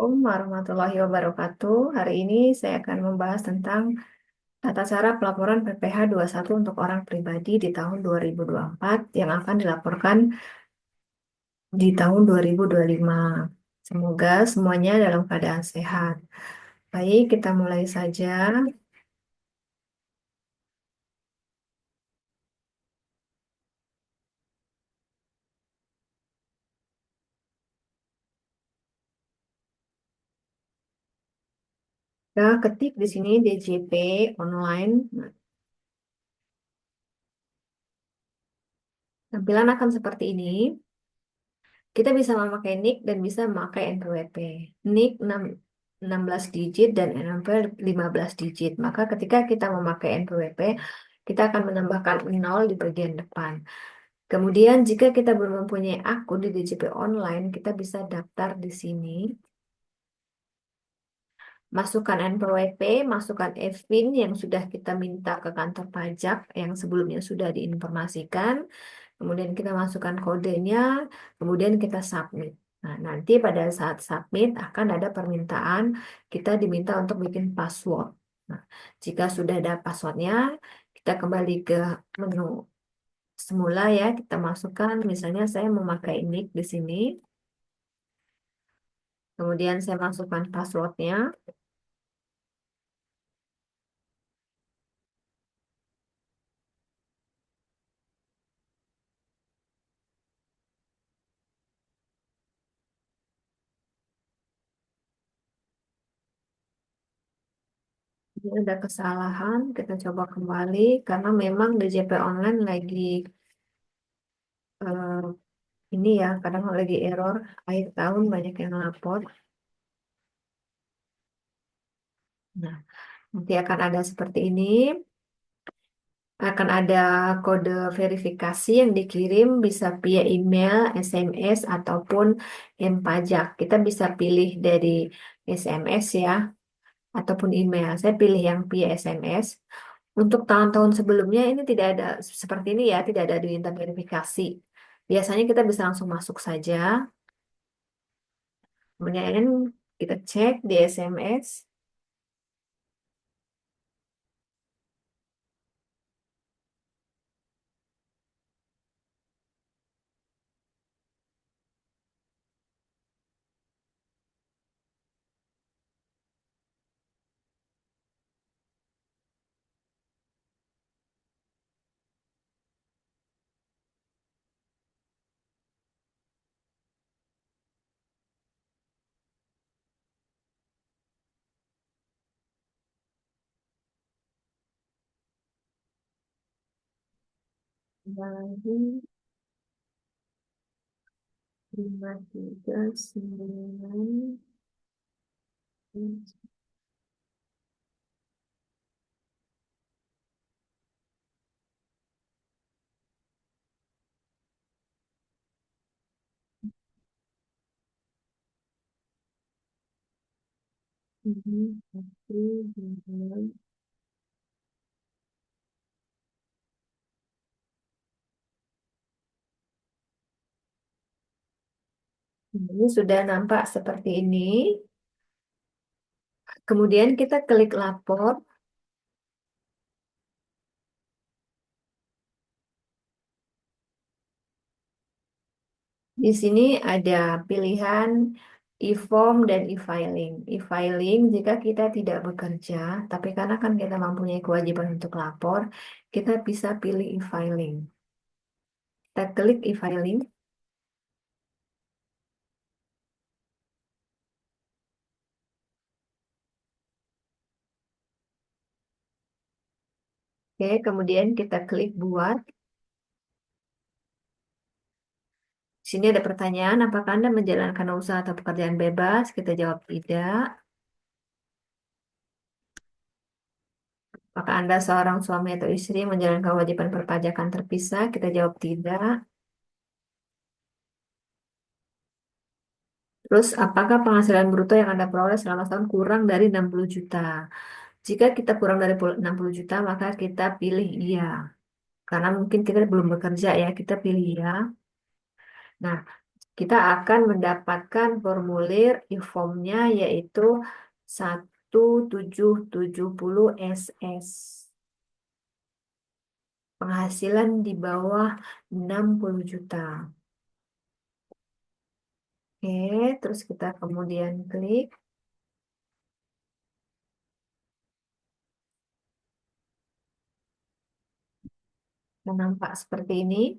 Assalamualaikum warahmatullahi wabarakatuh. Hari ini saya akan membahas tentang tata cara pelaporan PPh satu untuk orang pribadi di tahun 2024 yang akan dilaporkan di tahun 2025. Semoga semuanya dalam keadaan sehat. Baik, kita mulai saja. Kita ketik di sini DJP online. Nah, tampilan akan seperti ini. Kita bisa memakai NIK dan bisa memakai NPWP. NIK 16 digit dan NPWP 15 digit. Maka ketika kita memakai NPWP, kita akan menambahkan 0 di bagian depan. Kemudian jika kita belum mempunyai akun di DJP online, kita bisa daftar di sini. Masukkan NPWP, masukkan EVIN yang sudah kita minta ke kantor pajak yang sebelumnya sudah diinformasikan. Kemudian kita masukkan kodenya, kemudian kita submit. Nah, nanti pada saat submit akan ada permintaan kita diminta untuk bikin password. Nah, jika sudah ada passwordnya, kita kembali ke menu semula ya, kita masukkan, misalnya saya memakai nick di sini, kemudian saya masukkan passwordnya. Ini ada kesalahan, kita coba kembali karena memang DJP online lagi eh, ini ya, kadang lagi error, akhir tahun banyak yang lapor. Nah, nanti akan ada seperti ini, akan ada kode verifikasi yang dikirim bisa via email, SMS, ataupun pajak. Kita bisa pilih dari SMS ya, ataupun email. Saya pilih yang via SMS. Untuk tahun-tahun sebelumnya ini tidak ada seperti ini ya, tidak ada diminta verifikasi. Biasanya kita bisa langsung masuk saja. Kemudian kita cek di SMS. Lagi 539. Ini satu, dua. Ini sudah nampak seperti ini. Kemudian kita klik lapor. Di sini ada pilihan e-form dan e-filing. E-filing jika kita tidak bekerja, tapi karena kan kita mempunyai kewajiban untuk lapor, kita bisa pilih e-filing. Kita klik e-filing. Oke, kemudian kita klik buat. Di sini ada pertanyaan, apakah Anda menjalankan usaha atau pekerjaan bebas? Kita jawab tidak. Apakah Anda seorang suami atau istri yang menjalankan kewajiban perpajakan terpisah? Kita jawab tidak. Terus, apakah penghasilan bruto yang Anda peroleh selama setahun kurang dari 60 juta? Jika kita kurang dari 60 juta, maka kita pilih iya. Karena mungkin kita belum bekerja ya, kita pilih iya. Nah, kita akan mendapatkan formulir e-formnya yaitu 1770 SS. Penghasilan di bawah 60 juta. Oke, terus kita kemudian klik. Nampak seperti ini.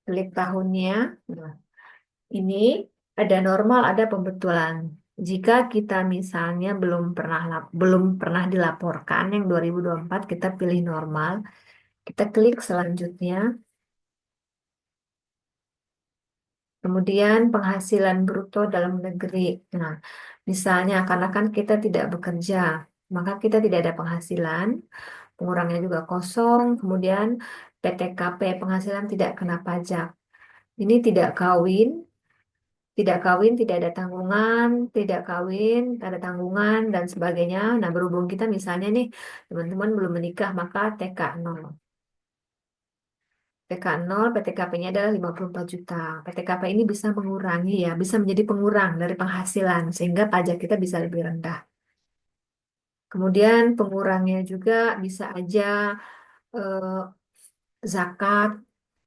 Klik tahunnya. Nah, ini ada normal, ada pembetulan. Jika kita misalnya belum pernah dilaporkan yang 2024, kita pilih normal. Kita klik selanjutnya. Kemudian penghasilan bruto dalam negeri. Nah, misalnya karena kan kita tidak bekerja, maka kita tidak ada penghasilan, pengurangnya juga kosong. Kemudian PTKP penghasilan tidak kena pajak. Ini tidak kawin, tidak ada tanggungan, tidak kawin, tak ada tanggungan dan sebagainya. Nah, berhubung kita misalnya nih teman-teman belum menikah, maka TK 0. PK 0, PTKP-nya adalah 54 juta. PTKP ini bisa mengurangi ya, bisa menjadi pengurang dari penghasilan sehingga pajak kita bisa lebih rendah. Kemudian pengurangnya juga bisa aja eh, zakat,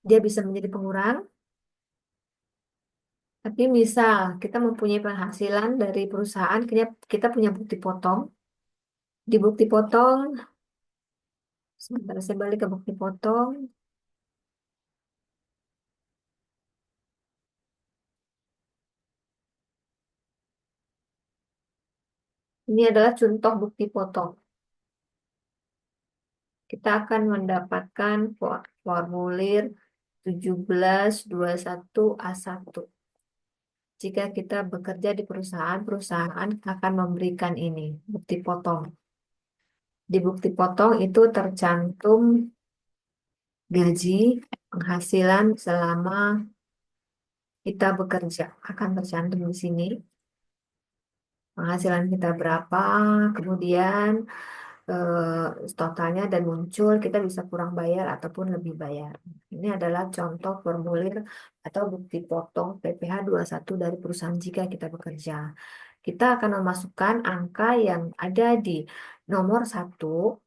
dia bisa menjadi pengurang. Tapi misal kita mempunyai penghasilan dari perusahaan, kita punya bukti potong. Di bukti potong, sebentar saya balik ke bukti potong. Ini adalah contoh bukti potong. Kita akan mendapatkan formulir 1721A1. Jika kita bekerja di perusahaan, perusahaan akan memberikan ini, bukti potong. Di bukti potong itu tercantum gaji, penghasilan selama kita bekerja. Akan tercantum di sini. Penghasilan kita berapa, kemudian totalnya dan muncul kita bisa kurang bayar ataupun lebih bayar. Ini adalah contoh formulir atau bukti potong PPh satu dari perusahaan jika kita bekerja. Kita akan memasukkan angka yang ada di nomor satu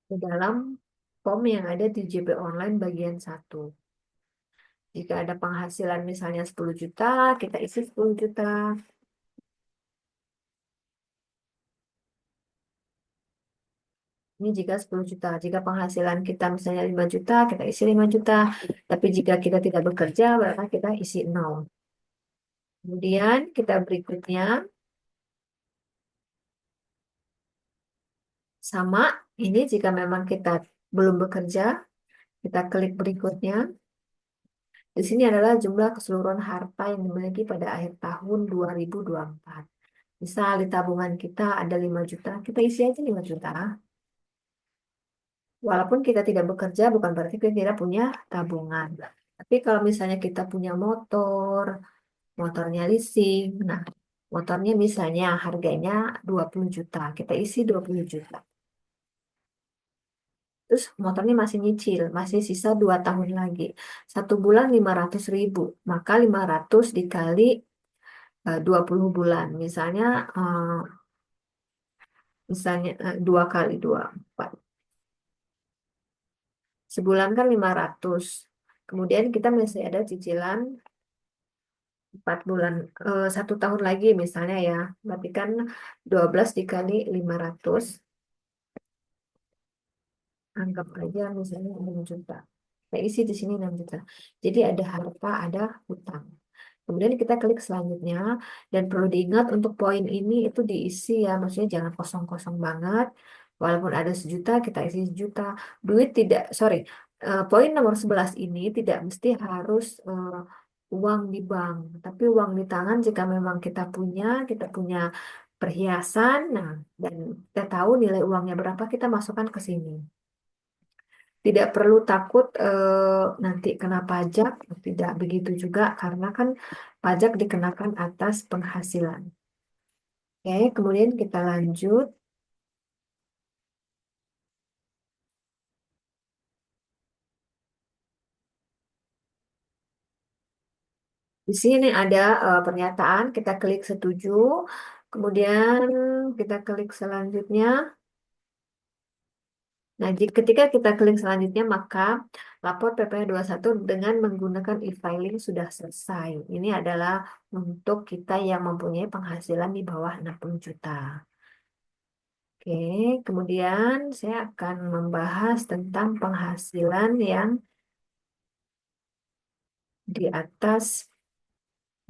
ke dalam form yang ada di JP Online bagian satu. Jika ada penghasilan misalnya 10 juta, kita isi 10 juta. Ini jika 10 juta. Jika penghasilan kita misalnya 5 juta, kita isi 5 juta. Tapi jika kita tidak bekerja, berarti kita isi 0. Kemudian kita berikutnya sama. Ini jika memang kita belum bekerja, kita klik berikutnya. Di sini adalah jumlah keseluruhan harta yang dimiliki pada akhir tahun 2024. Misal di tabungan kita ada 5 juta, kita isi aja 5 juta. Walaupun kita tidak bekerja, bukan berarti kita tidak punya tabungan. Tapi kalau misalnya kita punya motornya leasing, nah motornya misalnya harganya 20 juta, kita isi 20 juta. Terus motornya masih nyicil, masih sisa 2 tahun lagi. 1 bulan 500.000, maka 500 dikali 20 bulan. Misalnya 2 kali 2, 4. Sebulan kan 500. Kemudian kita masih ada cicilan 4 bulan, 1 tahun lagi misalnya ya. Berarti kan 12 dikali 500, anggap aja misalnya 6 juta. Kita isi di sini 6 juta. Jadi ada harta, ada hutang. Kemudian kita klik selanjutnya dan perlu diingat untuk poin ini itu diisi ya, maksudnya jangan kosong-kosong banget. Walaupun ada sejuta, kita isi sejuta. Duit tidak, sorry, poin nomor 11 ini tidak mesti harus uang di bank, tapi uang di tangan jika memang kita punya perhiasan, nah, dan kita tahu nilai uangnya berapa, kita masukkan ke sini. Tidak perlu takut nanti kena pajak, tidak begitu juga karena kan pajak dikenakan atas penghasilan. Oke, kemudian kita lanjut. Di sini ada pernyataan, kita klik setuju. Kemudian kita klik selanjutnya. Nah, ketika kita klik selanjutnya, maka lapor PPh satu dengan menggunakan e-filing sudah selesai. Ini adalah untuk kita yang mempunyai penghasilan di bawah 60 juta. Oke, kemudian saya akan membahas tentang penghasilan yang di atas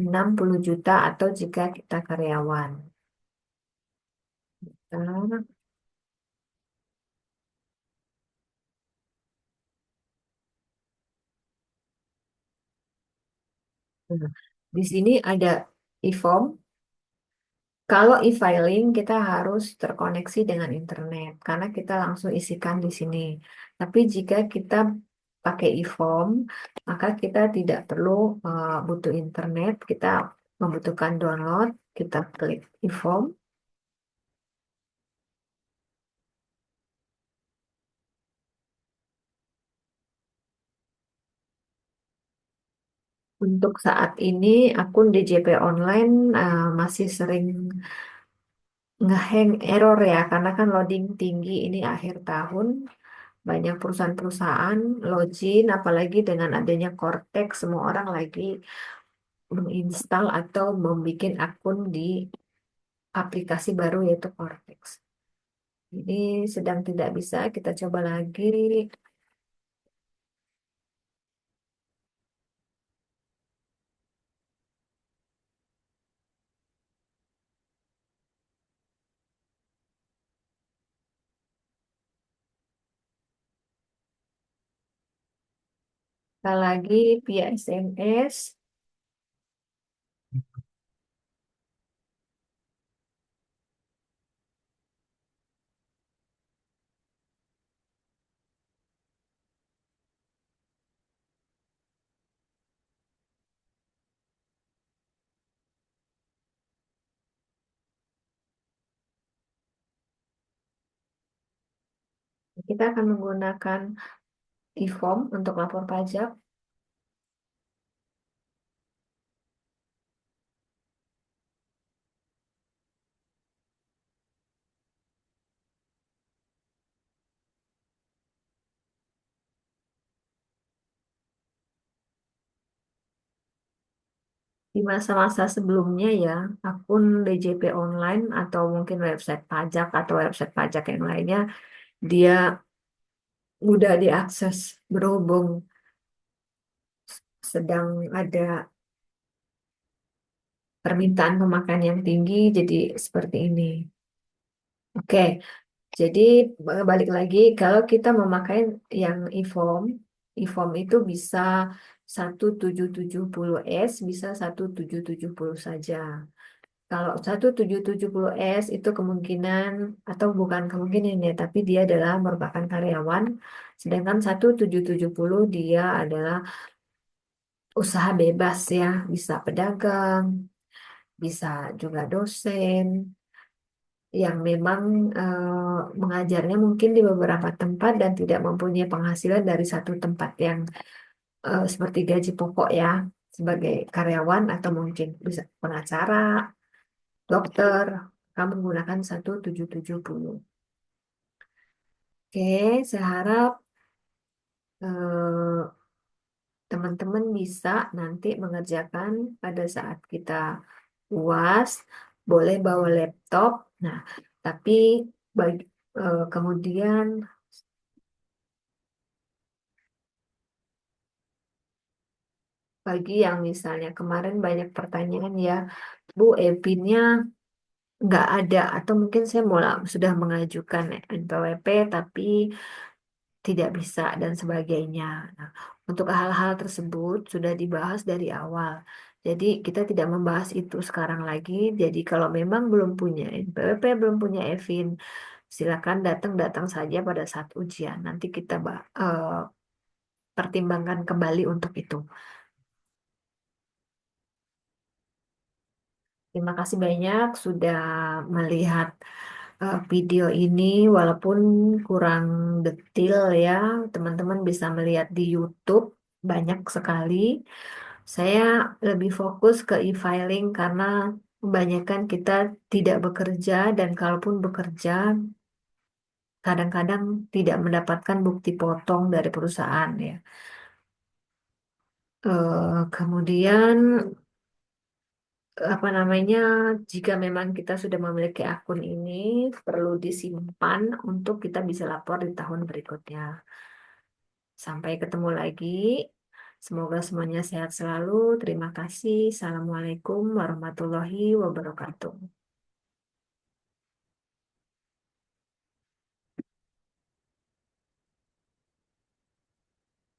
60 juta atau jika kita karyawan. Nah, di sini ada e-form. Kalau e-filing kita harus terkoneksi dengan internet karena kita langsung isikan di sini. Tapi jika kita pakai e-form, maka kita tidak perlu butuh internet. Kita membutuhkan download, kita klik e-form. Untuk saat ini akun DJP online masih sering ngehang error ya karena kan loading tinggi ini akhir tahun. Banyak perusahaan-perusahaan login, apalagi dengan adanya Cortex, semua orang lagi menginstal atau membuat akun di aplikasi baru yaitu Cortex. Ini sedang tidak bisa, kita coba lagi. Kita lagi via SMS. Kita akan menggunakan e-form untuk lapor pajak. Di masa-masa sebelumnya ya, akun DJP online atau mungkin website pajak atau website pajak yang lainnya, dia mudah diakses berhubung sedang ada permintaan pemakaian yang tinggi, jadi seperti ini. Oke, jadi balik lagi, kalau kita memakai yang e-form itu bisa 1770S, bisa 1770 saja. Kalau 1770S itu kemungkinan, atau bukan kemungkinan ya, tapi dia adalah merupakan karyawan, sedangkan 1770 dia adalah usaha bebas ya, bisa pedagang, bisa juga dosen yang memang mengajarnya mungkin di beberapa tempat dan tidak mempunyai penghasilan dari satu tempat yang seperti gaji pokok ya sebagai karyawan atau mungkin bisa pengacara, dokter, kamu menggunakan 1770. Oke, saya harap eh, teman-teman bisa nanti mengerjakan pada saat kita UAS, boleh bawa laptop. Nah, tapi kemudian bagi yang misalnya kemarin banyak pertanyaan ya, Bu, EPIN-nya nggak ada atau mungkin saya sudah mengajukan NPWP tapi tidak bisa dan sebagainya. Nah, untuk hal-hal tersebut sudah dibahas dari awal. Jadi kita tidak membahas itu sekarang lagi. Jadi kalau memang belum punya NPWP, belum punya EVIN, silakan datang-datang saja pada saat ujian. Nanti kita pertimbangkan kembali untuk itu. Terima kasih banyak sudah melihat video ini, walaupun kurang detail ya, teman-teman bisa melihat di YouTube banyak sekali. Saya lebih fokus ke e-filing karena kebanyakan kita tidak bekerja dan kalaupun bekerja kadang-kadang tidak mendapatkan bukti potong dari perusahaan ya. Kemudian apa namanya, jika memang kita sudah memiliki akun ini perlu disimpan untuk kita bisa lapor di tahun berikutnya. Sampai ketemu lagi. Semoga semuanya sehat selalu. Terima kasih. Assalamualaikum warahmatullahi wabarakatuh.